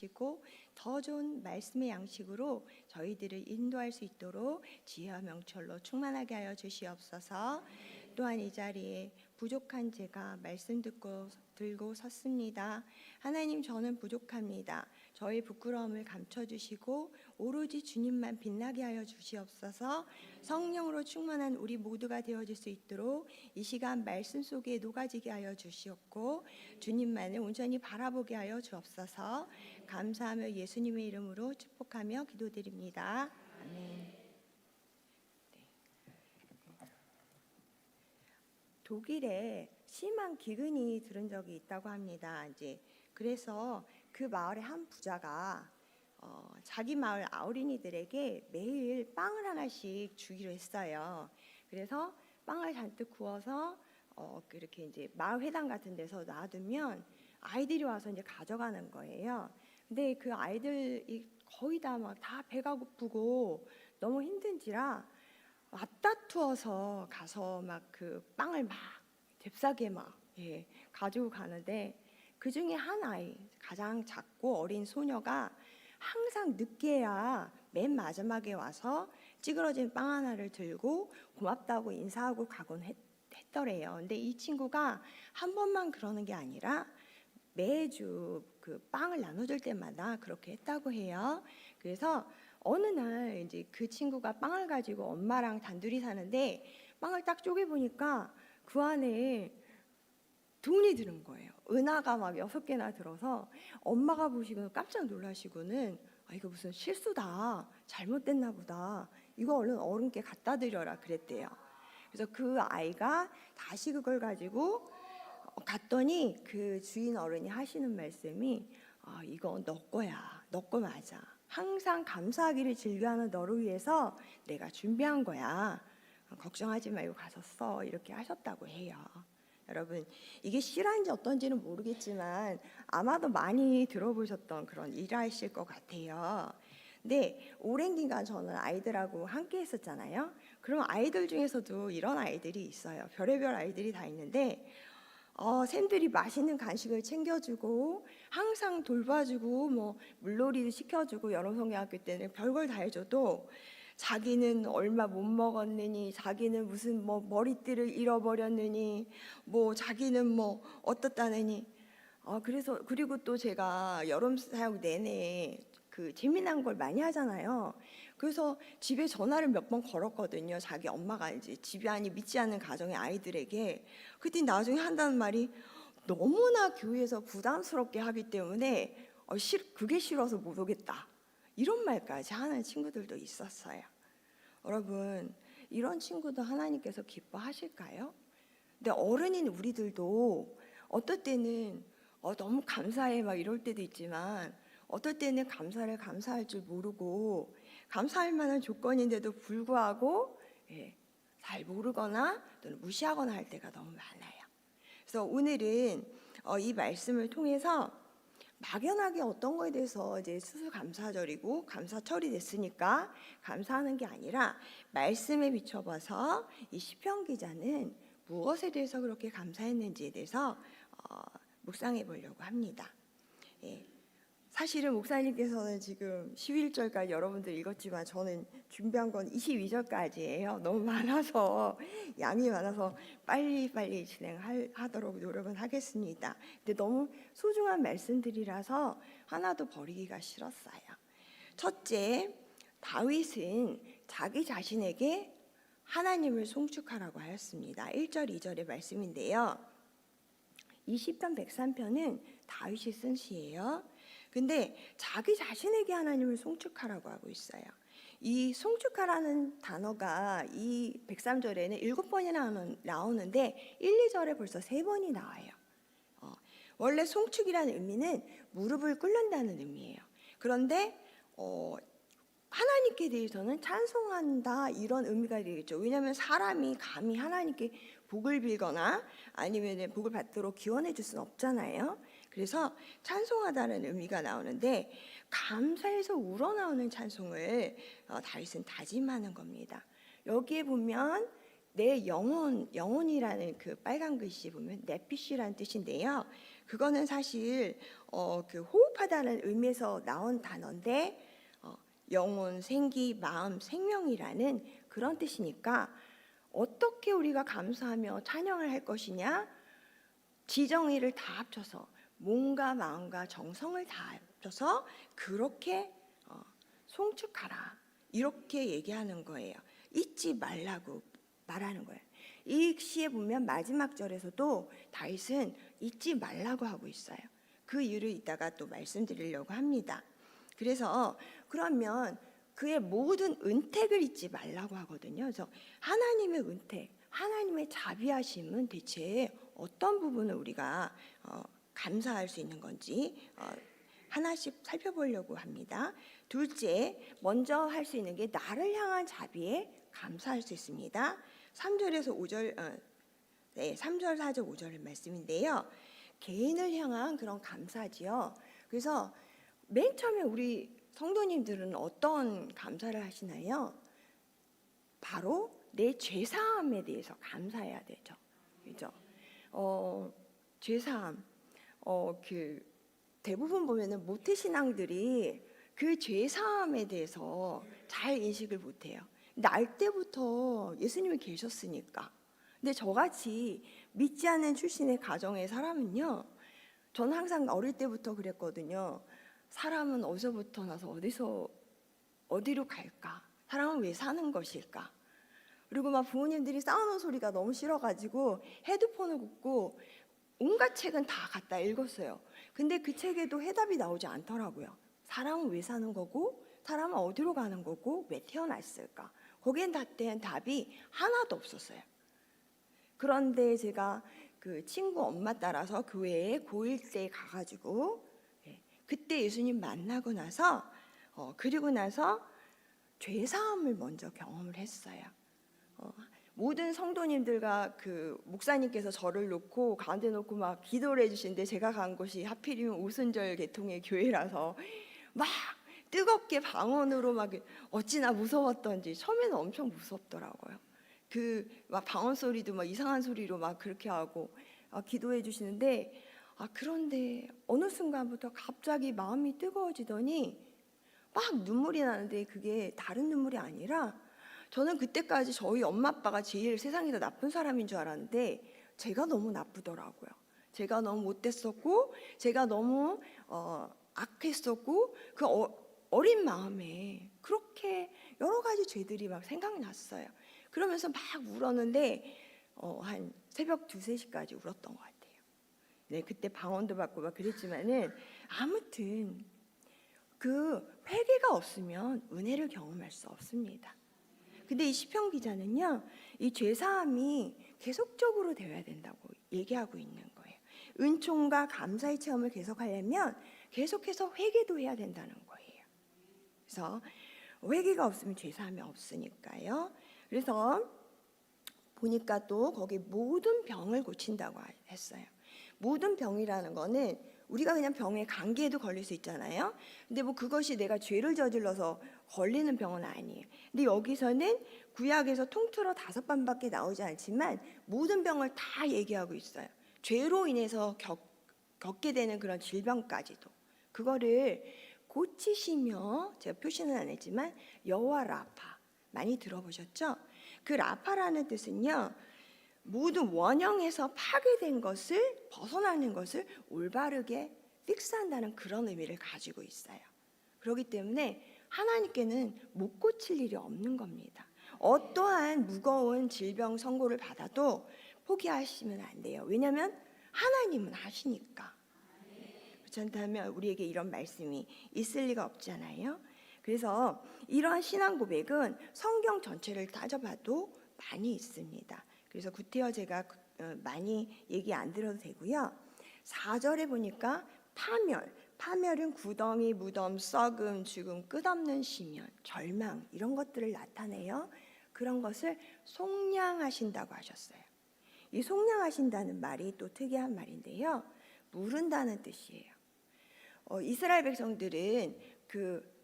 시고 더 좋은 말씀의 양식으로 저희들을 인도할 수 있도록 지혜와 명철로 충만하게 하여 주시옵소서. 또한 이 자리에 부족한 제가 말씀 들고 섰습니다. 하나님, 저는 부족합니다. 저의 부끄러움을 감춰주시고 오로지 주님만 빛나게 하여 주시옵소서. 성령으로 충만한 우리 모두가 되어질 수 있도록 이 시간 말씀 속에 녹아지게 하여 주시옵고 주님만을 온전히 바라보게 하여 주옵소서. 감사하며 예수님의 이름으로 축복하며 기도드립니다. 아멘. 독일에 심한 기근이 들은 적이 있다고 합니다. 그래서 그 마을의 한 부자가 자기 마을 어린이들에게 매일 빵을 하나씩 주기로 했어요. 그래서 빵을 잔뜩 구워서 이렇게 이제 마을 회당 같은 데서 놔두면 아이들이 와서 이제 가져가는 거예요. 근데 그 아이들이 거의 다 배가 고프고 너무 힘든지라 앞다투어서 가서 그 빵을 잽싸게 가지고 가는데, 그 중에 한 아이, 가장 작고 어린 소녀가 항상 늦게야 맨 마지막에 와서 찌그러진 빵 하나를 들고 고맙다고 인사하고 가곤 했더래요. 근데 이 친구가 한 번만 그러는 게 아니라 매주 그 빵을 나눠줄 때마다 그렇게 했다고 해요. 그래서 어느 날 이제 그 친구가 빵을 가지고 엄마랑 단둘이 사는데 빵을 딱 쪼개보니까 그 안에 돈이 들은 거예요. 은하가 6개나 들어서 엄마가 보시고 깜짝 놀라시고는 이거 무슨 실수다, 잘못됐나 보다, 이거 얼른 어른께 갖다 드려라 그랬대요. 그래서 그 아이가 다시 그걸 가지고 갔더니 그 주인 어른이 하시는 말씀이 이거 너 거야, 너 거 맞아, 항상 감사하기를 즐겨하는 너를 위해서 내가 준비한 거야, 걱정하지 말고 가서 써, 이렇게 하셨다고 해요. 여러분, 이게 실화인지 어떤지는 모르겠지만 아마도 많이 들어보셨던 그런 일화이실 것 같아요. 근데 오랜 기간 저는 아이들하고 함께 했었잖아요. 그럼 아이들 중에서도 이런 아이들이 있어요. 별의별 아이들이 다 있는데 샘들이 맛있는 간식을 챙겨주고 항상 돌봐주고 물놀이도 시켜주고, 여름성경학교 때는 별걸 다 해줘도 자기는 얼마 못 먹었느니, 자기는 무슨 머리띠를 잃어버렸느니, 자기는 어떻다느니. 그리고 또 제가 여름 사역 내내 그 재미난 걸 많이 하잖아요. 그래서 집에 전화를 몇 번 걸었거든요. 자기 엄마가 이제 집안이 믿지 않는 가정의 아이들에게. 그때 나중에 한다는 말이 너무나 교회에서 부담스럽게 하기 때문에 그게 싫어서 못 오겠다, 이런 말까지 하는 친구들도 있었어요. 여러분, 이런 친구도 하나님께서 기뻐하실까요? 근데 어른인 우리들도 어떨 때는 너무 감사해 이럴 때도 있지만, 어떨 때는 감사할 줄 모르고 감사할 만한 조건인데도 불구하고 잘 모르거나 또는 무시하거나 할 때가 너무 많아요. 그래서 오늘은 이 말씀을 통해서 막연하게 어떤 거에 대해서 이제 수수감사절이고 감사철이 됐으니까 감사하는 게 아니라, 말씀에 비춰봐서 이 시편 기자는 무엇에 대해서 그렇게 감사했는지에 대해서 묵상해 보려고 합니다. 사실은 목사님께서는 지금 11절까지 여러분들 읽었지만 저는 준비한 건 22절까지예요. 너무 많아서, 양이 많아서 빨리빨리 진행하도록 노력은 하겠습니다. 근데 너무 소중한 말씀들이라서 하나도 버리기가 싫었어요. 첫째, 다윗은 자기 자신에게 하나님을 송축하라고 하였습니다. 1절, 2절의 말씀인데요. 이 시편 103편은 다윗이 쓴 시예요. 근데 자기 자신에게 하나님을 송축하라고 하고 있어요. 이 송축하라는 단어가 이 103절에는 7번이나 나오는데 1, 2절에 벌써 3번이 나와요. 원래 송축이라는 의미는 무릎을 꿇는다는 의미예요. 그런데 하나님께 대해서는 찬송한다, 이런 의미가 되겠죠. 왜냐하면 사람이 감히 하나님께 복을 빌거나 아니면 복을 받도록 기원해 줄 수는 없잖아요. 그래서 찬송하다는 의미가 나오는데, 감사해서 우러나오는 찬송을 다윗은 다짐하는 겁니다. 여기에 보면 내 영혼이라는 그 빨간 글씨 보면 네피시라는 뜻인데요. 그거는 사실 그 호흡하다는 의미에서 나온 단어인데 영혼, 생기, 마음, 생명이라는 그런 뜻이니까 어떻게 우리가 감사하며 찬양을 할 것이냐? 지정의를 다 합쳐서 몸과 마음과 정성을 다 합쳐서 그렇게 송축하라 이렇게 얘기하는 거예요. 잊지 말라고 말하는 거예요. 이 시에 보면 마지막 절에서도 다윗은 잊지 말라고 하고 있어요. 그 이유를 이따가 또 말씀드리려고 합니다. 그래서 그러면 그의 모든 은택을 잊지 말라고 하거든요. 그래서 하나님의 은택, 하나님의 자비하심은 대체 어떤 부분을 우리가 감사할 수 있는 건지 하나씩 살펴보려고 합니다. 둘째, 먼저 할 수 있는 게 나를 향한 자비에 감사할 수 있습니다. 3절에서 5절, 3절, 4절, 5절의 말씀인데요. 개인을 향한 그런 감사지요. 그래서 맨 처음에 우리 성도님들은 어떤 감사를 하시나요? 바로 내 죄사함에 대해서 감사해야 되죠. 그죠? 죄사함. 그 대부분 보면은 모태신앙들이 그 죄사함에 대해서 잘 인식을 못해요. 날 때부터 예수님이 계셨으니까. 근데 저같이 믿지 않는 출신의 가정의 사람은요, 저는 항상 어릴 때부터 그랬거든요. 사람은 어디서부터 나서 어디로 갈까? 사람은 왜 사는 것일까? 그리고 막 부모님들이 싸우는 소리가 너무 싫어가지고 헤드폰을 꽂고 온갖 책은 다 갖다 읽었어요. 근데 그 책에도 해답이 나오지 않더라고요. 사람은 왜 사는 거고, 사람은 어디로 가는 거고, 왜 태어났을까? 거기엔 된 답이 하나도 없었어요. 그런데 제가 그 친구 엄마 따라서 교회에 고1 때 가가지고 그때 예수님 만나고 나서 그리고 나서 죄사함을 먼저 경험을 했어요. 모든 성도님들과 그 목사님께서 저를 놓고 가운데 놓고 막 기도를 해주시는데 제가 간 곳이 하필이면 오순절 계통의 교회라서 막 뜨겁게 방언으로 막 어찌나 무서웠던지 처음에는 엄청 무섭더라고요. 그 막 방언 소리도 막 이상한 소리로 막 그렇게 하고 기도해 주시는데 그런데 어느 순간부터 갑자기 마음이 뜨거워지더니 막 눈물이 나는데 그게 다른 눈물이 아니라 저는 그때까지 저희 엄마 아빠가 제일 세상에서 나쁜 사람인 줄 알았는데 제가 너무 나쁘더라고요. 제가 너무 못됐었고 제가 너무 악했었고 그 어린 마음에 그렇게 여러 가지 죄들이 막 생각났어요. 그러면서 막 울었는데 한 새벽 2, 3시까지 울었던 것 같아요. 네, 그때 방언도 받고 막 그랬지만은 아무튼 그 회개가 없으면 은혜를 경험할 수 없습니다. 근데 이 시편 기자는요, 이 죄사함이 계속적으로 되어야 된다고 얘기하고 있는 거예요. 은총과 감사의 체험을 계속하려면 계속해서 회개도 해야 된다는 거예요. 그래서 회개가 없으면 죄사함이 없으니까요. 그래서 보니까 또 거기 모든 병을 고친다고 했어요. 모든 병이라는 거는 우리가 그냥 병에 감기에도 걸릴 수 있잖아요. 근데 뭐 그것이 내가 죄를 저질러서 걸리는 병은 아니에요. 근데 여기서는 구약에서 통틀어 5번밖에 나오지 않지만 모든 병을 다 얘기하고 있어요. 죄로 인해서 겪게 되는 그런 질병까지도 그거를 고치시며, 제가 표시는 안 했지만 여호와 라파 많이 들어보셨죠? 그 라파라는 뜻은요, 모든 원형에서 파괴된 것을 벗어나는 것을 올바르게 픽스한다는 그런 의미를 가지고 있어요. 그렇기 때문에 하나님께는 못 고칠 일이 없는 겁니다. 어떠한 무거운 질병 선고를 받아도 포기하시면 안 돼요. 왜냐하면 하나님은 하시니까. 그렇지 않다면 우리에게 이런 말씀이 있을 리가 없잖아요. 그래서 이러한 신앙 고백은 성경 전체를 따져봐도 많이 있습니다. 그래서 구태여 제가 많이 얘기 안 들어도 되고요. 4절에 보니까 파멸은 구덩이, 무덤, 썩음, 죽음, 끝없는 시면, 절망 이런 것들을 나타내요. 그런 것을 속량하신다고 하셨어요. 이 속량하신다는 말이 또 특이한 말인데요. 무른다는 뜻이에요. 이스라엘 백성들은 그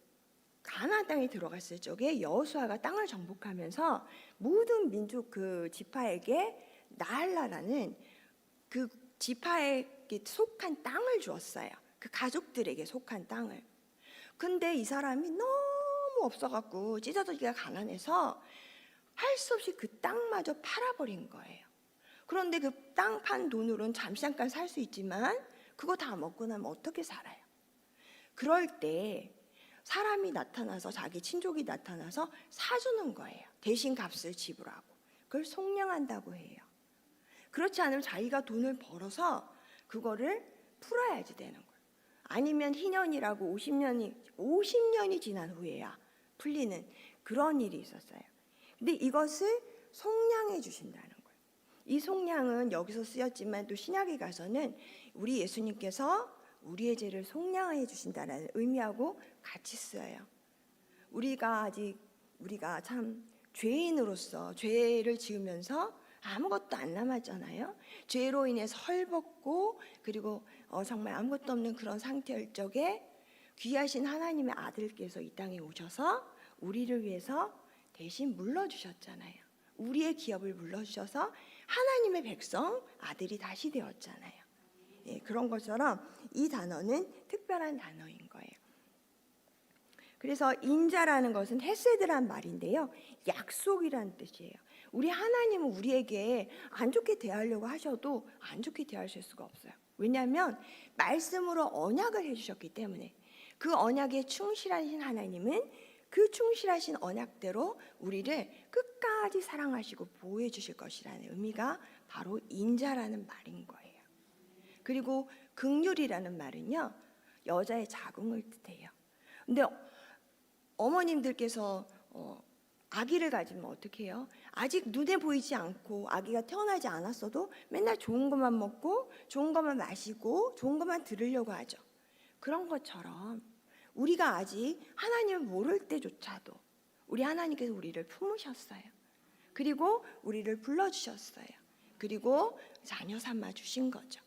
가나안 땅에 들어갔을 적에 여호수아가 땅을 정복하면서 모든 민족 그 지파에게 나할라라는 그 지파의 속한 땅을 주었어요. 그 가족들에게 속한 땅을. 근데 이 사람이 너무 없어갖고 찢어지기가 가난해서 할 수 없이 그 땅마저 팔아버린 거예요. 그런데 그 땅 판 돈으로는 잠시 잠깐 살 수 있지만 그거 다 먹고 나면 어떻게 살아요? 그럴 때 사람이 나타나서, 자기 친족이 나타나서 사주는 거예요. 대신 값을 지불하고. 그걸 속량한다고 해요. 그렇지 않으면 자기가 돈을 벌어서 그거를 풀어야지 되는 거예요. 아니면 희년이라고 50년이 지난 후에야 풀리는 그런 일이 있었어요. 근데 이것을 속량해 주신다는 거예요. 이 속량은 여기서 쓰였지만 또 신약에 가서는 우리 예수님께서 우리의 죄를 속량해 주신다는 의미하고 같이 쓰여요. 우리가 참 죄인으로서 죄를 지으면서 아무것도 안 남았잖아요. 죄로 인해서 헐벗고 그리고 정말 아무것도 없는 그런 상태일 적에 귀하신 하나님의 아들께서 이 땅에 오셔서 우리를 위해서 대신 물러주셨잖아요. 우리의 기업을 물러주셔서 하나님의 백성, 아들이 다시 되었잖아요. 예, 그런 것처럼 이 단어는 특별한 단어인 거예요. 그래서 인자라는 것은 헤세드란 말인데요, 약속이란 뜻이에요. 우리 하나님은 우리에게 안 좋게 대하려고 하셔도 안 좋게 대하실 수가 없어요. 왜냐하면 말씀으로 언약을 해주셨기 때문에. 그 언약에 충실하신 하나님은 그 충실하신 언약대로 우리를 끝까지 사랑하시고 보호해 주실 것이라는 의미가 바로 인자라는 말인 거예요. 그리고 긍휼이라는 말은요, 여자의 자궁을 뜻해요. 근데 어머님들께서 아기를 가지면 어떻게 해요? 아직 눈에 보이지 않고 아기가 태어나지 않았어도 맨날 좋은 것만 먹고 좋은 것만 마시고 좋은 것만 들으려고 하죠. 그런 것처럼 우리가 아직 하나님을 모를 때조차도 우리 하나님께서 우리를 품으셨어요. 그리고 우리를 불러주셨어요. 그리고 자녀 삼아 주신 거죠.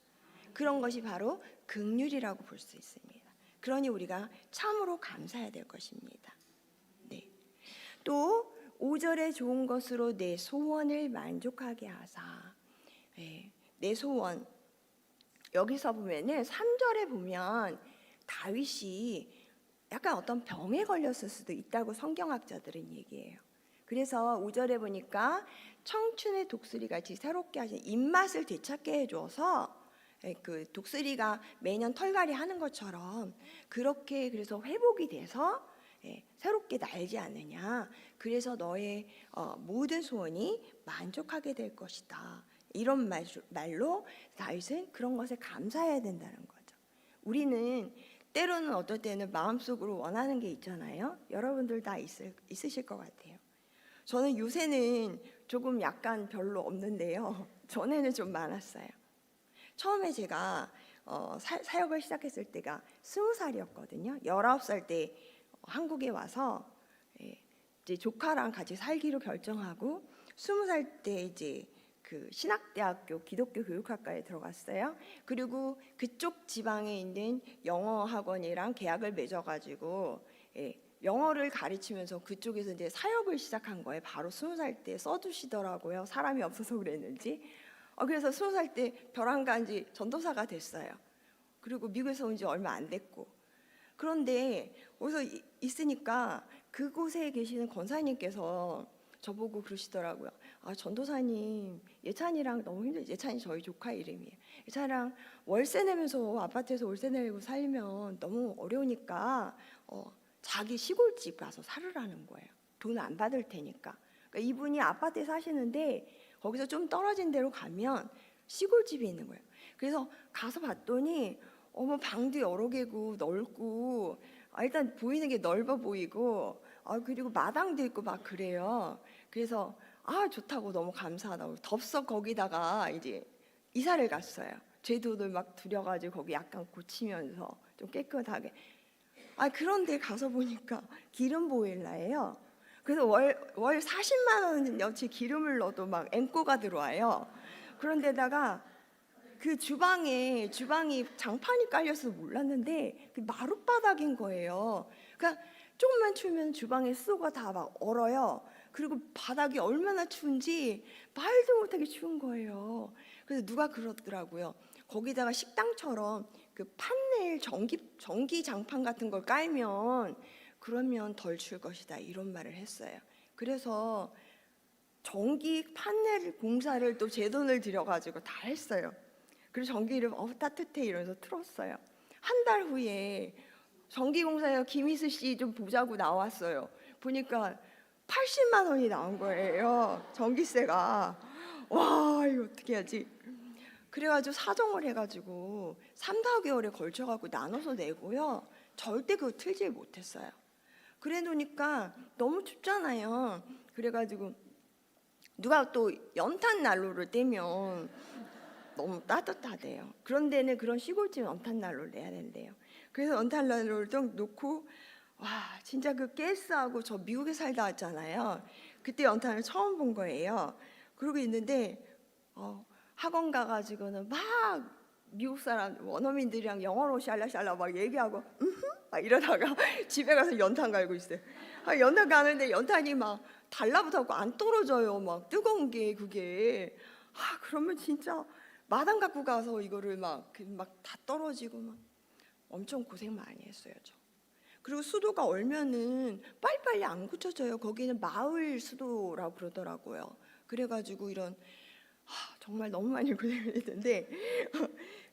그런 것이 바로 긍휼이라고 볼 수 있습니다. 그러니 우리가 참으로 감사해야 될 것입니다. 네. 또 5절에 좋은 것으로 내 소원을 만족하게 하사. 네. 내 소원. 여기서 보면은 3절에 보면 다윗이 약간 어떤 병에 걸렸을 수도 있다고 성경학자들은 얘기해요. 그래서 5절에 보니까 청춘의 독수리 같이 새롭게 하신 입맛을 되찾게 해줘서 그 독수리가 매년 털갈이 하는 것처럼 그렇게 그래서 회복이 돼서 새롭게 날지 않느냐. 그래서 너의 모든 소원이 만족하게 될 것이다. 이런 말로 다윗은 그런 것에 감사해야 된다는 거죠. 우리는 때로는 어떨 때는 마음속으로 원하는 게 있잖아요. 여러분들 다 있으실 것 같아요. 저는 요새는 조금 약간 별로 없는데요. 전에는 좀 많았어요. 처음에 제가 사역을 시작했을 때가 20살이었거든요. 19살 때 한국에 와서 이제 조카랑 같이 살기로 결정하고 20살 때 이제 그 신학대학교 기독교 교육학과에 들어갔어요. 그리고 그쪽 지방에 있는 영어 학원이랑 계약을 맺어가지고 영어를 가르치면서 그쪽에서 이제 사역을 시작한 거예요. 바로 20살 때 써주시더라고요. 사람이 없어서 그랬는지. 그래서 20살 때 벼랑간지 전도사가 됐어요. 그리고 미국에서 온 지 얼마 안 됐고. 그런데 거기서 있으니까 그곳에 계시는 권사님께서 저보고 그러시더라고요. 전도사님, 예찬이랑 너무 힘들죠. 예찬이 저희 조카 이름이에요. 예찬이랑 월세 내면서 아파트에서 월세 내고 살면 너무 어려우니까 자기 시골집 가서 살으라는 거예요. 돈 안 받을 테니까. 그러니까 이분이 아파트에 사시는데 거기서 좀 떨어진 데로 가면 시골집이 있는 거예요. 그래서 가서 봤더니 방도 여러 개고 넓고 일단 보이는 게 넓어 보이고 그리고 마당도 있고 막 그래요. 그래서 좋다고 너무 감사하다고 덥석 거기다가 이제 이사를 갔어요. 제 돈을 막 들여가지고 거기 약간 고치면서 좀 깨끗하게. 그런데 가서 보니까 기름 보일러예요. 그래서 월 40만 원어치 기름을 넣어도 막 앵꼬가 들어와요. 그런데다가 그 주방이 장판이 깔려서 몰랐는데 그 마룻바닥인 거예요. 그러니까 조금만 추우면 주방에 습도가 다 막 얼어요. 그리고 바닥이 얼마나 추운지 말도 못하게 추운 거예요. 그래서 누가 그러더라고요. 거기다가 식당처럼 그 판넬 전기 장판 같은 걸 깔면 그러면 덜 추울 것이다 이런 말을 했어요. 그래서 전기 판넬 공사를 또 제 돈을 들여가지고 다 했어요. 그래서 전기를 따뜻해 이러면서 틀었어요. 한 달 후에 전기공사에 김희수 씨 좀 보자고 나왔어요. 보니까 80만 원이 나온 거예요. 전기세가. 와, 이거 어떻게 하지? 그래가지고 사정을 해가지고 3, 4개월에 걸쳐갖고 나눠서 내고요. 절대 그거 틀지 못했어요. 그래 놓으니까 너무 춥잖아요. 그래가지고 누가 또 연탄 난로를 떼면 너무 따뜻하대요. 그런 데는 그런 시골집 연탄 난로를 내야 된대요. 그래서 연탄 난로를 딱 놓고 와 진짜 그 가스하고 저 미국에 살다 왔잖아요. 그때 연탄을 처음 본 거예요. 그러고 있는데 학원 가가지고는 막 미국 사람 원어민들이랑 영어로 샬라샬라 막 얘기하고 막 이러다가 집에 가서 연탄 갈고 있어요. 연탄 가는데 연탄이 막 달라붙어갖고 안 떨어져요. 막 뜨거운 게 그게 그러면 진짜 마당 갖고 가서 이거를 막 다 떨어지고 막 엄청 고생 많이 했어요. 저. 그리고 수도가 얼면은 빨리빨리 안 고쳐져요. 거기는 마을 수도라고 그러더라고요. 그래가지고 이런 정말 너무 많이 고생을 했는데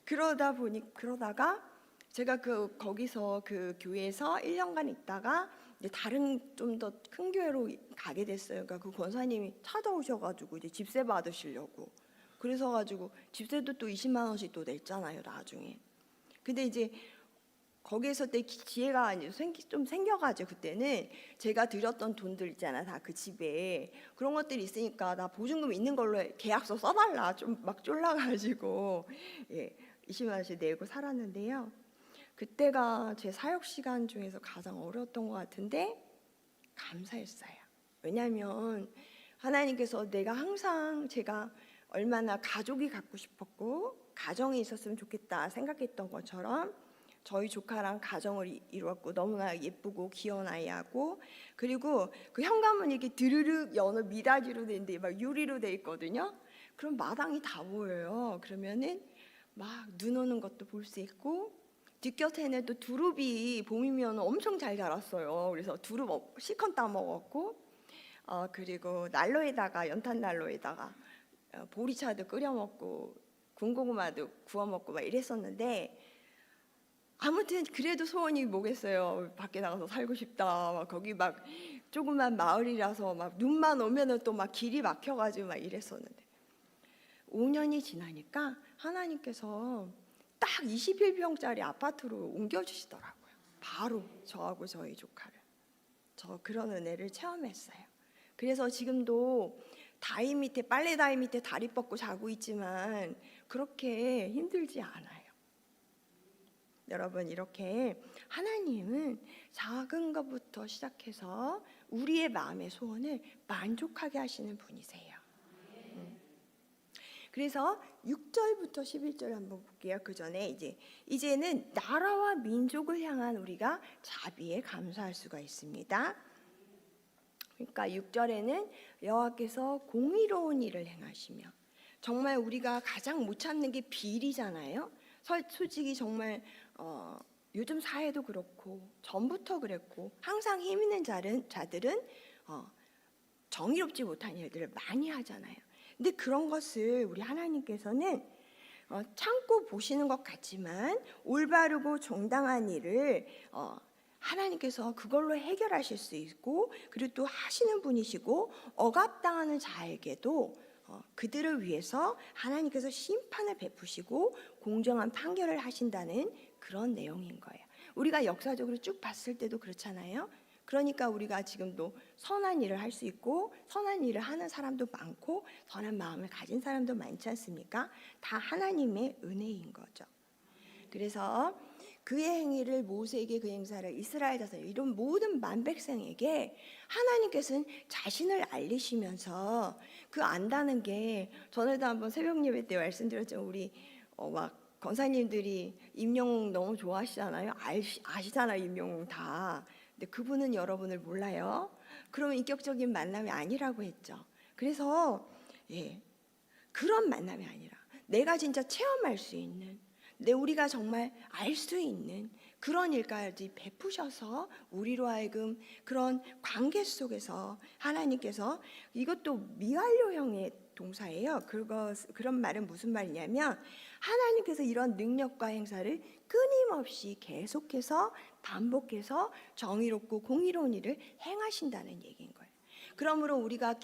그러다가 제가 거기서 그 교회에서 1년간 있다가 이제 다른 좀 더 큰 교회로 가게 됐어요. 그러니까 그 권사님이 찾아오셔가지고 이제 집세 받으시려고 그래서 가지고 집세도 또 20만 원씩 또 냈잖아요 나중에. 근데 이제 거기에서 때 기회가 좀 생겨가지고 그때는 제가 드렸던 돈들 있잖아 다 그 집에 그런 것들이 있으니까 나 보증금 있는 걸로 계약서 써달라 좀 막 쫄라가지고 20만 원씩 내고 살았는데요. 그때가 제 사역 시간 중에서 가장 어려웠던 것 같은데 감사했어요. 왜냐하면 하나님께서 내가 항상 제가 얼마나 가족이 갖고 싶었고 가정이 있었으면 좋겠다 생각했던 것처럼 저희 조카랑 가정을 이루었고 너무나 예쁘고 귀여운 아이하고 그리고 그 현관문이 이렇게 드르륵 여는 미닫이로 돼 있는데 막 유리로 돼 있거든요. 그럼 마당이 다 보여요. 그러면은 막 눈 오는 것도 볼 수 있고 뒷곁에는 또 두릅이 봄이면 엄청 잘 자랐어요. 그래서 두릅 실컷 따 먹었고 그리고 난로에다가 연탄 난로에다가 보리차도 끓여 먹고 군고구마도 구워 먹고 막 이랬었는데 아무튼 그래도 소원이 뭐겠어요. 밖에 나가서 살고 싶다. 막 거기 막 조그만 마을이라서 막 눈만 오면은 또 막 길이 막혀가지고 막 이랬었는데 5년이 지나니까 하나님께서 딱 21평짜리 아파트로 옮겨주시더라고요. 바로 저하고 저희 조카를. 저 그런 은혜를 체험했어요. 그래서 지금도 다리 밑에 빨래 다리 밑에 다리 뻗고 자고 있지만 그렇게 힘들지 않아요. 여러분 이렇게 하나님은 작은 것부터 시작해서 우리의 마음의 소원을 만족하게 하시는 분이세요. 그래서 6절부터 11절 한번 볼게요. 그 전에 이제는 나라와 민족을 향한 우리가 자비에 감사할 수가 있습니다. 그러니까 6절에는 여호와께서 공의로운 일을 행하시며 정말 우리가 가장 못 참는 게 비리잖아요. 솔직히 정말 요즘 사회도 그렇고 전부터 그랬고 항상 힘 있는 자들은 정의롭지 못한 일들을 많이 하잖아요. 근데 그런 것을 우리 하나님께서는 참고 보시는 것 같지만 올바르고 정당한 일을 하나님께서 그걸로 해결하실 수 있고 그리고 또 하시는 분이시고 억압당하는 자에게도 그들을 위해서 하나님께서 심판을 베푸시고 공정한 판결을 하신다는 그런 내용인 거예요. 우리가 역사적으로 쭉 봤을 때도 그렇잖아요. 그러니까 우리가 지금도 선한 일을 할 수 있고 선한 일을 하는 사람도 많고 선한 마음을 가진 사람도 많지 않습니까? 다 하나님의 은혜인 거죠. 그래서 그의 행위를 모세에게 그 행사를 이스라엘 자손 이런 모든 만백성에게 하나님께서는 자신을 알리시면서 그 안다는 게 전에도 한번 새벽 예배 때 말씀드렸죠. 우리 막 권사님들이 임영웅 너무 좋아하시잖아요. 아시잖아요 임영웅 다. 근데 그분은 여러분을 몰라요. 그러면 인격적인 만남이 아니라고 했죠. 그래서 그런 만남이 아니라 내가 진짜 체험할 수 있는, 우리가 정말 알 수 있는 그런 일까지 베푸셔서 우리로 하여금 그런 관계 속에서 하나님께서, 이것도 미완료형의 동사예요. 그런 말은 무슨 말이냐면 하나님께서 이런 능력과 행사를 끊임없이 계속해서 반복해서 정의롭고 공의로운 일을 행하신다는 얘기인 거예요. 그러므로 우리가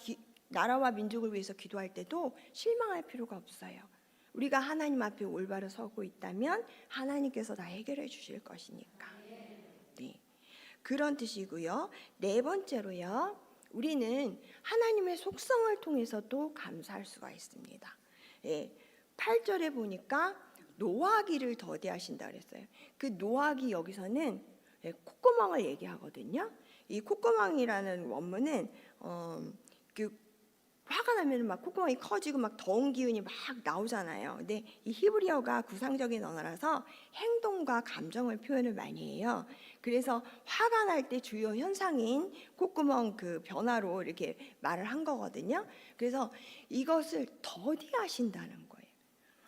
나라와 민족을 위해서 기도할 때도 실망할 필요가 없어요. 우리가 하나님 앞에 올바로 서고 있다면 하나님께서 다 해결해 주실 것이니까. 네. 그런 뜻이고요. 네 번째로요. 우리는 하나님의 속성을 통해서도 감사할 수가 있습니다. 8절에 보니까 노하기를 더디하신다 그랬어요. 그 노하기 여기서는 콧구멍을 얘기하거든요. 이 콧구멍이라는 원문은 화가 나면 막 콧구멍이 커지고 막 더운 기운이 막 나오잖아요. 근데 이 히브리어가 구상적인 언어라서 행동과 감정을 표현을 많이 해요. 그래서 화가 날 때 주요 현상인 콧구멍 그 변화로 이렇게 말을 한 거거든요. 그래서 이것을 더디하신다는 거예요.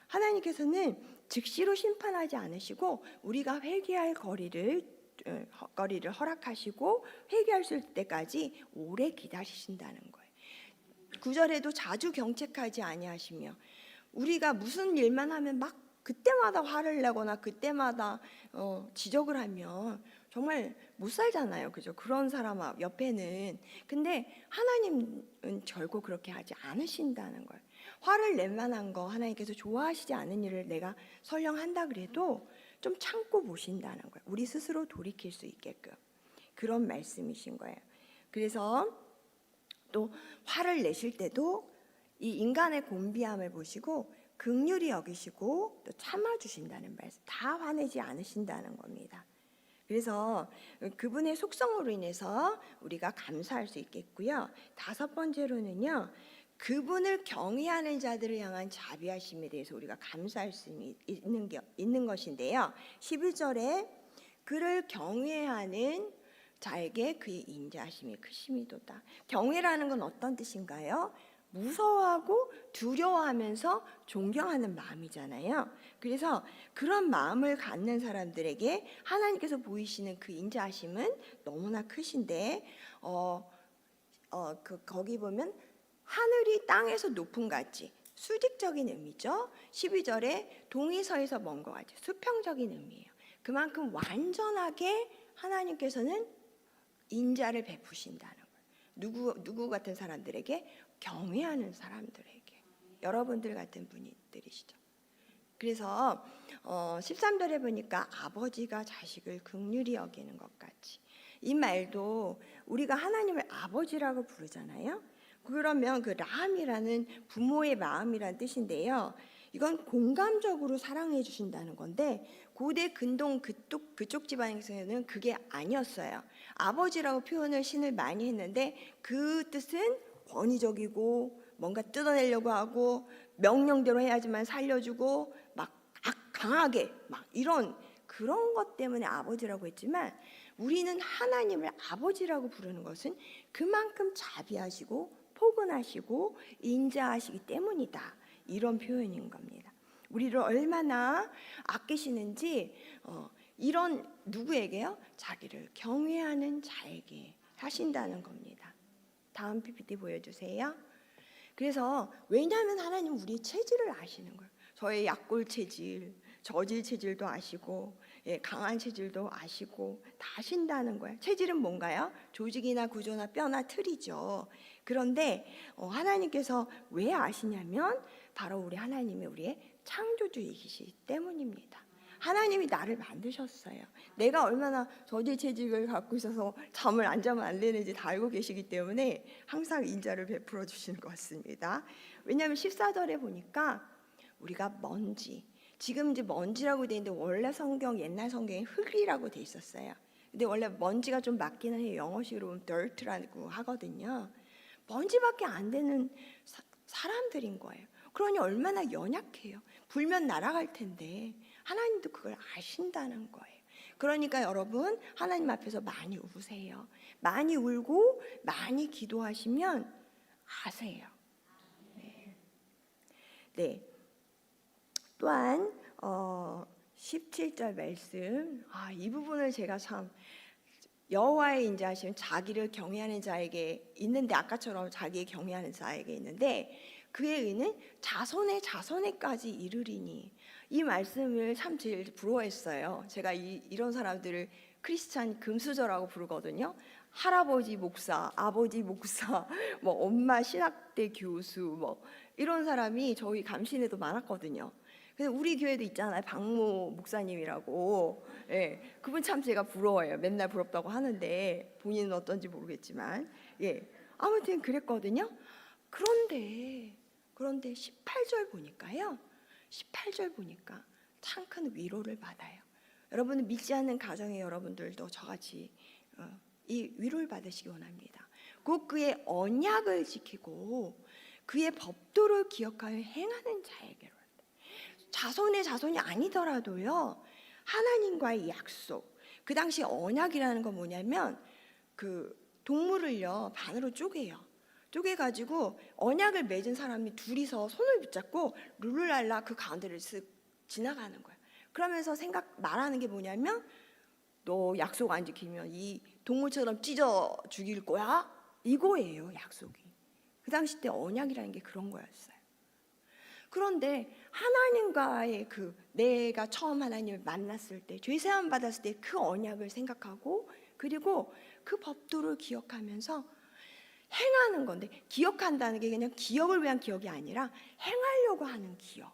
하나님께서는 즉시로 심판하지 않으시고 우리가 회개할 거리를 허락하시고 회개할 때까지 오래 기다리신다는 거예요. 9절에도 자주 경책하지 아니하시며, 우리가 무슨 일만 하면 막 그때마다 화를 내거나 그때마다 지적을 하면 정말 못 살잖아요. 그죠? 그런 사람 옆에는. 근데 하나님은 결코 그렇게 하지 않으신다는 거예요. 화를 낼 만한 거, 하나님께서 좋아하시지 않은 일을 내가 설령 한다 그래도 좀 참고 보신다는 거예요. 우리 스스로 돌이킬 수 있게끔. 그런 말씀이신 거예요. 그래서 또 화를 내실 때도 이 인간의 곤비함을 보시고 긍휼히 여기시고 또 참아주신다는 말씀. 다 화내지 않으신다는 겁니다. 그래서 그분의 속성으로 인해서 우리가 감사할 수 있겠고요. 5번째로는요. 그분을 경외하는 자들을 향한 자비하심에 대해서 우리가 감사할 수 있는 것인데요. 11절에 그를 경외하는 자에게 그의 인자하심이 크심이도다. 경외라는 건 어떤 뜻인가요? 무서워하고 두려워하면서 존경하는 마음이잖아요. 그래서 그런 마음을 갖는 사람들에게 하나님께서 보이시는 그 인자하심은 너무나 크신데 거기 보면 하늘이 땅에서 높음 같이 수직적인 의미죠. 12절에 동이 서에서 먼 것 같이 수평적인 의미예요. 그만큼 완전하게 하나님께서는 인자를 베푸신다는 거예요. 누구 같은 사람들에게? 경외하는 사람들에게. 여러분들 같은 분들이시죠. 그래서 13절에 보니까 아버지가 자식을 긍휼히 여기는 것 같이, 이 말도 우리가 하나님을 아버지라고 부르잖아요. 그러면 그 라함이라는 부모의 마음이란 뜻인데요. 이건 공감적으로 사랑해 주신다는 건데 고대 근동 그쪽 지방에서는 그게 아니었어요. 아버지라고 표현을 신을 많이 했는데 그 뜻은 권위적이고 뭔가 뜯어내려고 하고 명령대로 해야지만 살려주고 막 강하게 막 이런 그런 것 때문에 아버지라고 했지만, 우리는 하나님을 아버지라고 부르는 것은 그만큼 자비하시고 포근하시고 인자하시기 때문이다. 이런 표현인 겁니다. 우리를 얼마나 아끼시는지 이런 누구에게요? 자기를 경외하는 자에게 하신다는 겁니다. 다음 PPT 보여주세요. 그래서 왜냐하면 하나님 우리의 체질을 아시는 거예요. 저의 약골 체질, 저질 체질도 아시고 강한 체질도 아시고 다 아신다는 거예요. 체질은 뭔가요? 조직이나 구조나 뼈나 틀이죠. 그런데 하나님께서 왜 아시냐면 바로 우리 하나님이 우리의 창조주이시기 때문입니다. 하나님이 나를 만드셨어요. 내가 얼마나 저질 체질을 갖고 있어서 잠을 안 자면 안 되는지 다 알고 계시기 때문에 항상 인자를 베풀어 주시는 것 같습니다. 왜냐하면 14절에 보니까 우리가 먼지, 지금 이제 먼지라고 돼 있는데 원래 옛날 성경에 흙이라고 돼 있었어요. 근데 원래 먼지가 좀 맞기는 해요. 영어식으로 dirt라고 하거든요. 먼지밖에 안 되는 사람들인 거예요. 그러니 얼마나 연약해요. 불면 날아갈 텐데 하나님도 그걸 아신다는 거예요. 그러니까 여러분 하나님 앞에서 많이 우세요. 많이 울고 많이 기도하시면 아세요. 네. 또한 17절 말씀, 이 부분을 제가 참 여호와의 인자하심 자기를 경외하는 자에게 있는데, 아까처럼 자기의 경외하는 자에게 있는데 그의 의는 자손의 자손에까지 이르리니, 이 말씀을 참 제일 부러워했어요. 제가 이런 사람들을 크리스찬 금수저라고 부르거든요. 할아버지 목사, 아버지 목사, 뭐 엄마 신학대 교수, 뭐 이런 사람이 저희 감신에도 많았거든요. 그래서 우리 교회도 있잖아요, 박모 목사님이라고. 예, 그분 참 제가 부러워요. 맨날 부럽다고 하는데 본인은 어떤지 모르겠지만, 예, 아무튼 그랬거든요. 그런데 18절 보니까요, 18절 보니까 참 큰 위로를 받아요. 여러분은 믿지 않는 가정의 여러분들도 저같이 이 위로를 받으시기 원합니다. 곧 그의 언약을 지키고 그의 법도를 기억하여 행하는 자에게로. 자손의 자손이 아니더라도요, 하나님과의 약속. 그 당시 언약이라는 건 뭐냐면 그 동물을요 반으로 쪼개가지고 언약을 맺은 사람이 둘이서 손을 붙잡고 룰루랄라 그 가운데를 쓱 지나가는 거예요. 그러면서 말하는 게 뭐냐면, 너 약속 안 지키면 이 동물처럼 찢어 죽일 거야, 이거예요 약속이. 그 당시 때 언약이라는 게 그런 거였어요. 그런데 하나님과의 내가 처음 하나님을 만났을 때, 죄 사함 받았을 때 그 언약을 생각하고, 그리고 그 법도를 기억하면서 행하는 건데, 기억한다는 게 그냥 기억을 위한 기억이 아니라 행하려고 하는 기억.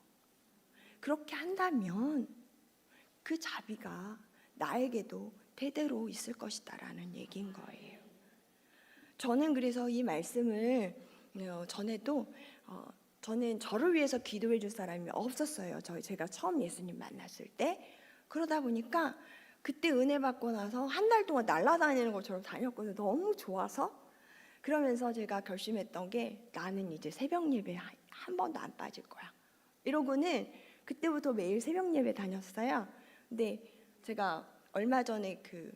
그렇게 한다면 그 자비가 나에게도 대대로 있을 것이다라는 얘기인 거예요. 저는 그래서 이 말씀을 전에도 저는 저를 위해서 기도해 줄 사람이 없었어요. 제가 처음 예수님 만났을 때. 그러다 보니까 그때 은혜 받고 나서 한 달 동안 날아다니는 것처럼 다녔거든요. 너무 좋아서. 그러면서 제가 결심했던 게, 나는 이제 새벽 예배 한 번도 안 빠질 거야. 이러고는 그때부터 매일 새벽 예배 다녔어요. 근데 제가 얼마 전에 그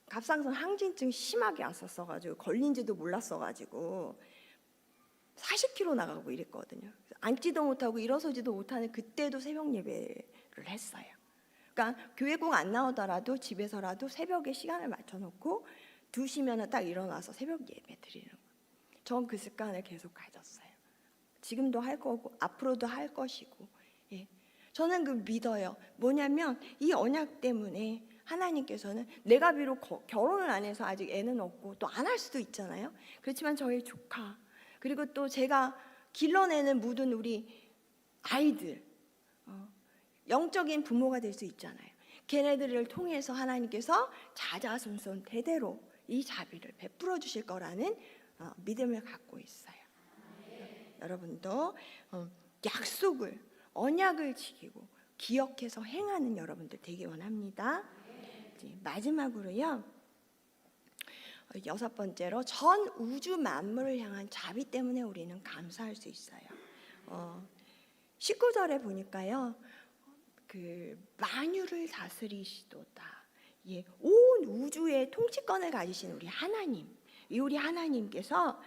갑상선 항진증 심하게 왔었어가지고, 걸린지도 몰랐어가지고 40kg 나가고 이랬거든요. 앉지도 못하고 일어서지도 못하는 그때도 새벽 예배를 했어요. 그러니까 교회 꼭 안 나오더라도 집에서라도 새벽에 시간을 맞춰놓고 2시면 딱 일어나서 새벽 예배 드리는 거예요. 전 그 습관을 계속 가졌어요. 지금도 할 거고 앞으로도 할 것이고. 예. 저는 믿어요. 뭐냐면 이 언약 때문에 하나님께서는, 내가 비록 결혼을 안 해서 아직 애는 없고 또 안 할 수도 있잖아요. 그렇지만 저희 조카, 그리고 또 제가 길러내는 모든 우리 아이들, 영적인 부모가 될 수 있잖아요. 걔네들을 통해서 하나님께서 자자손손 대대로 이 자비를 베풀어 주실 거라는 믿음을 갖고 있어요. 여러분도 약속을, 언약을 지키고 기억해서 행하는 여러분들 되기 원합니다. 마지막으로요, 6번째로, 전 우주 만물을 향한 자비 때문에 우리는 감사할 수 있어요. 19절에 보니까요, 만유를 다스리시도다. 예, 온 우주의 통치권을 가지신 우리 하나님, 우리 하나님께서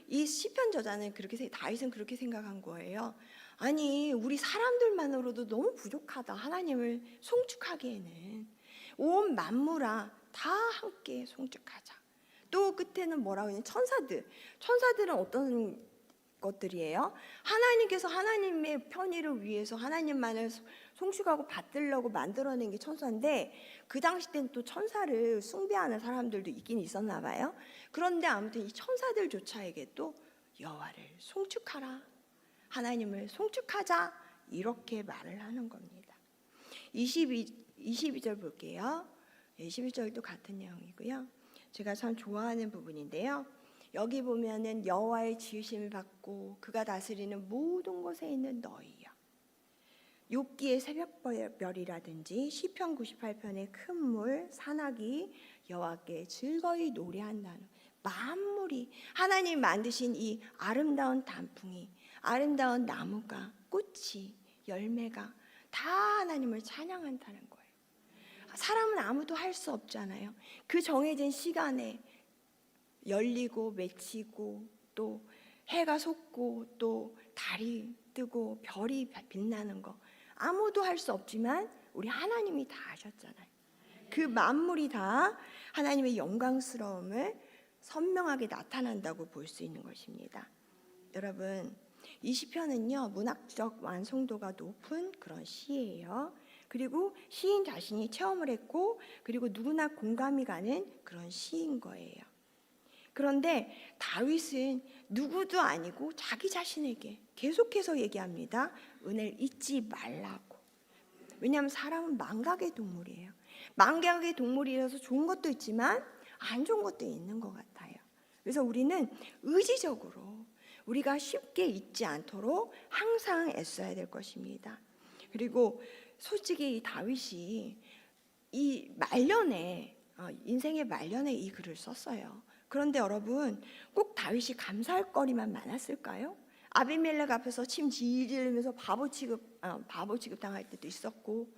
이 시편 저자는 다윗은 그렇게 생각한 거예요. 아니, 우리 사람들만으로도 너무 부족하다. 하나님을 송축하기에는 온 만물아 다 함께 송축하자. 또 끝에는 뭐라고 하냐, 천사들은 어떤 것들이에요? 하나님께서 하나님의 편의를 위해서 하나님만을 송축하고 받들려고 만들어낸 게 천사인데, 그 당시 때는 또 천사를 숭배하는 사람들도 있긴 있었나 봐요. 그런데 아무튼 이 천사들조차에게도 여호와를 송축하라, 하나님을 송축하자, 이렇게 말을 하는 겁니다. 22절 볼게요. 22절도 같은 내용이고요. 제가 참 좋아하는 부분인데요. 여기 보면은 여호와의 지으심을 받고 그가 다스리는 모든 곳에 있는 너희여. 욥기의 새벽별이라든지 시편 98편의 큰 물, 산악이 여호와께 즐거이 노래한다는, 만물이, 하나님 만드신 이 아름다운 단풍이, 아름다운 나무가, 꽃이, 열매가 다 하나님을 찬양한다는 거예요. 사람은 아무도 할 수 없잖아요. 그 정해진 시간에 열리고 맺히고, 또 해가 솟고 또 달이 뜨고 별이 빛나는 거 아무도 할 수 없지만 우리 하나님이 다 하셨잖아요. 그 만물이 다 하나님의 영광스러움을 선명하게 나타난다고 볼 수 있는 것입니다. 여러분, 이 시편은요, 문학적 완성도가 높은 그런 시예요. 그리고 시인 자신이 체험을 했고, 그리고 누구나 공감이 가는 그런 시인 거예요. 그런데 다윗은 누구도 아니고 자기 자신에게 계속해서 얘기합니다. 은혜를 잊지 말라고. 왜냐하면 사람은 망각의 동물이에요. 망각의 동물이라서 좋은 것도 있지만 안 좋은 것도 있는 것 같아요. 그래서 우리는 의지적으로 우리가 쉽게 잊지 않도록 항상 애써야 될 것입니다. 그리고 솔직히 이 다윗이 이 말년에 인생의 말년에 이 글을 썼어요. 그런데 여러분, 꼭 다윗이 감사할 거리만 많았을까요? 아비멜렉 앞에서 침 질질 흘리면서 바보 취급 당할 때도 있었고,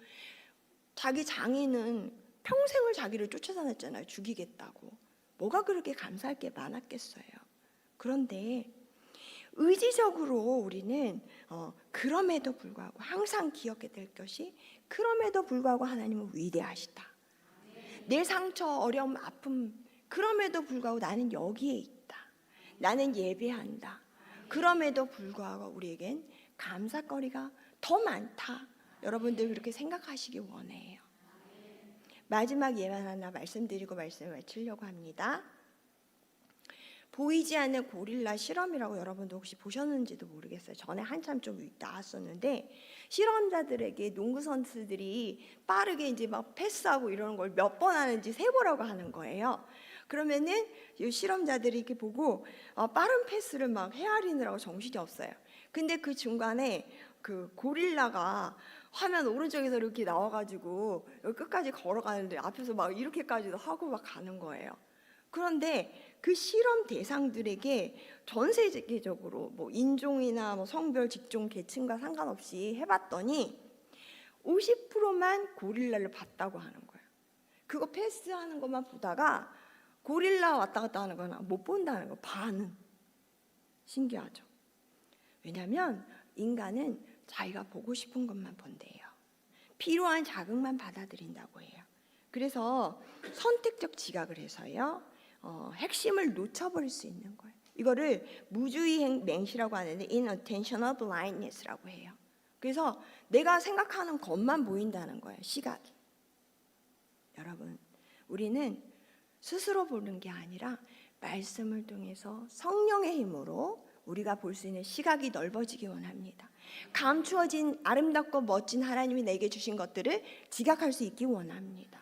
자기 장인은 평생을 자기를 쫓아다녔잖아요. 죽이겠다고. 뭐가 그렇게 감사할 게 많았겠어요. 그런데 의지적으로 우리는 그럼에도 불구하고 항상 기억해야 될 것이, 그럼에도 불구하고 하나님은 위대하시다. 내 상처, 어려움, 아픔, 그럼에도 불구하고 나는 여기에 있다. 나는 예배한다. 그럼에도 불구하고 우리에겐 감사거리가 더 많다. 여러분들 그렇게 생각하시기 원해요. 마지막 예만 하나 말씀드리고 말씀을 마치려고 합니다. 보이지 않는 고릴라 실험이라고 여러분도 혹시 보셨는지도 모르겠어요. 전에 한참 좀 나왔었는데, 실험자들에게 농구 선수들이 빠르게 이제 막 패스하고 이러는 걸 몇 번 하는지 세보라고 하는 거예요. 그러면은 이 실험자들이 이렇게 보고 빠른 패스를 막 헤아리느라고 정신이 없어요. 근데 그 중간에 그 고릴라가 화면 오른쪽에서 이렇게 나와가지고 여기 끝까지 걸어가는데 앞에서 막 이렇게까지도 하고 막 가는 거예요. 그런데 그 실험 대상들에게 전 세계적으로 뭐 인종이나 뭐 성별, 직종, 계층과 상관없이 해봤더니 50%만 고릴라를 봤다고 하는 거예요. 그거 패스하는 것만 보다가 고릴라 왔다 갔다 하는 거는 못 본다는 거, 반은. 신기하죠? 왜냐하면 인간은 자기가 보고 싶은 것만 본대요. 필요한 자극만 받아들인다고 해요. 그래서 선택적 지각을 해서요, 핵심을 놓쳐버릴 수 있는 거예요. 이거를 무주의 맹시라고 하는데 inattentional blindness라고 해요. 그래서 내가 생각하는 것만 보인다는 거예요, 시각이. 여러분, 우리는 스스로 보는 게 아니라 말씀을 통해서 성령의 힘으로 우리가 볼 수 있는 시각이 넓어지기 원합니다. 감추어진 아름답고 멋진 하나님이 내게 주신 것들을 지각할 수 있기 원합니다.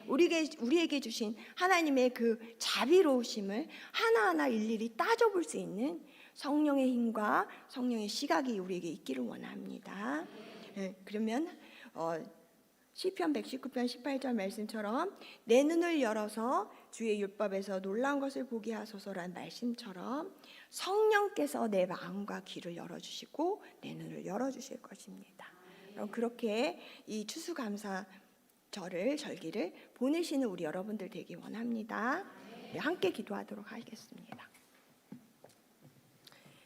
우리에게 주신 하나님의 그 자비로우심을 하나하나 일일이 따져볼 수 있는 성령의 힘과 성령의 시각이 우리에게 있기를 원합니다. 그러면 시편 119편 18절 말씀처럼 내 눈을 열어서 주의 율법에서 놀라운 것을 보게 하소서라는 말씀처럼 성령께서 내 마음과 귀를 열어주시고 내 눈을 열어주실 것입니다. 그렇게 이 추수감사절을 절기를 보내시는 우리 여러분들 되기 원합니다. 네, 함께 기도하도록 하겠습니다.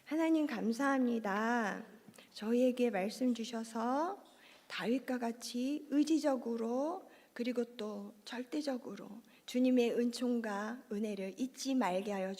하나님 감사합니다. 저희에게 말씀 주셔서 다윗과 같이 의지적으로 그리고 또 절대적으로 주님의 은총과 은혜를 잊지 말게 하여 주옵소서.